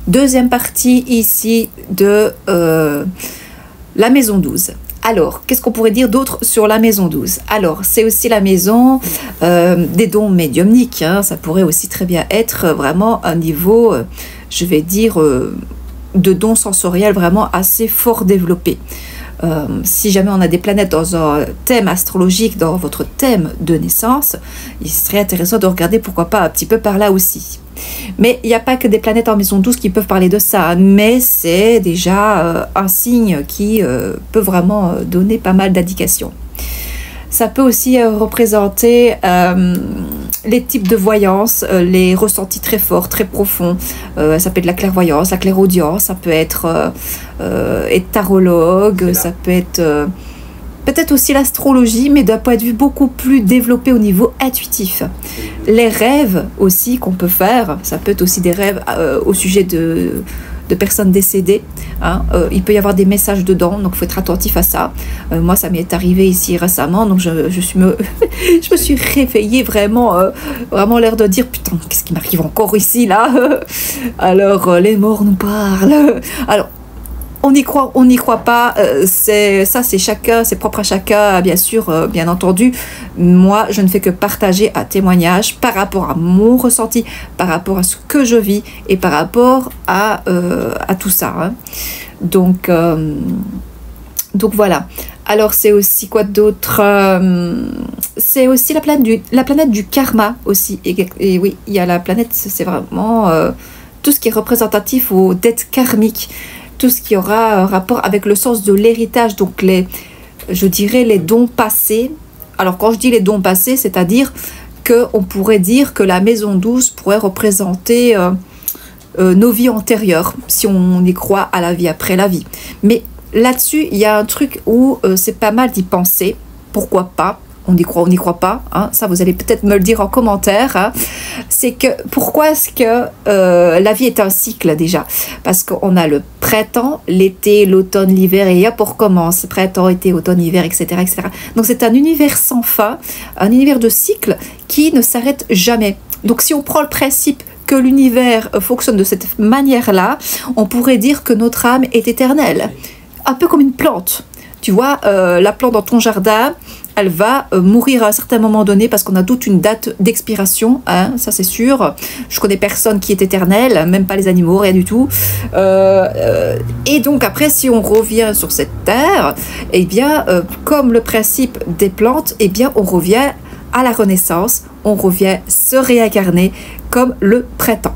Deuxième partie ici de la maison 12. Alors, qu'est-ce qu'on pourrait dire d'autre sur la maison 12? Alors, c'est aussi la maison des dons médiumniques. Hein. Ça pourrait aussi très bien être vraiment un niveau, je vais dire, de dons sensoriels vraiment assez fort développé. Si jamais on a des planètes dans un thème astrologique, dans votre thème de naissance, il serait intéressant de regarder pourquoi pas un petit peu par là aussi. Mais il n'y a pas que des planètes en maison 12 qui peuvent parler de ça, mais c'est déjà un signe qui peut vraiment donner pas mal d'indications. Ça peut aussi représenter les types de voyance, les ressentis très forts, très profonds. Ça peut être la clairvoyance, la clairaudience, ça peut être tarologue, ça peut être peut-être aussi l'astrologie, mais d'un point de vue beaucoup plus développé au niveau intuitif. Les rêves aussi qu'on peut faire, ça peut être aussi des rêves au sujet de personnes décédées. Hein. Il peut y avoir des messages dedans, donc il faut être attentif à ça. Moi, ça m'est arrivé ici récemment, donc je me suis réveillée vraiment, vraiment l'air de dire, putain, qu'est-ce qui m'arrive encore ici, là? Alors, les morts nous parlent. Alors, on n'y croit pas, c'est chacun, c'est propre à chacun, bien sûr, bien entendu. Moi, je ne fais que partager un témoignage par rapport à mon ressenti, par rapport à ce que je vis et par rapport à tout ça. Hein. Donc voilà. Alors, c'est aussi quoi d'autre? C'est aussi la planète du karma aussi. Et oui, il y a la planète, c'est vraiment tout ce qui est représentatif aux dettes karmiques. Tout ce qui aura rapport avec le sens de l'héritage, donc je dirais les dons passés. Alors quand je dis les dons passés, c'est-à-dire qu'on pourrait dire que la maison 12 pourrait représenter nos vies antérieures, si on y croit à la vie après la vie. Mais là-dessus, il y a un truc où c'est pas mal d'y penser, pourquoi pas. On n'y croit pas, hein. Ça vous allez peut-être me le dire en commentaire. Hein. C'est que pourquoi est-ce que la vie est un cycle déjà? Parce qu'on a le printemps, l'été, l'automne, l'hiver et hop on recommence. Printemps, été, automne, hiver, etc., etc. Donc c'est un univers sans fin, un univers de cycle qui ne s'arrête jamais. Donc si on prend le principe que l'univers fonctionne de cette manière-là, on pourrait dire que notre âme est éternelle. Un peu comme une plante. Tu vois, la plante dans ton jardin, elle va mourir à un certain moment donné parce qu'on a toute une date d'expiration, hein, ça c'est sûr. Je connais personne qui est éternel, même pas les animaux, rien du tout. Et donc après, si on revient sur cette terre, eh bien, comme le principe des plantes, eh bien, on revient à la renaissance, on revient se réincarner comme le printemps.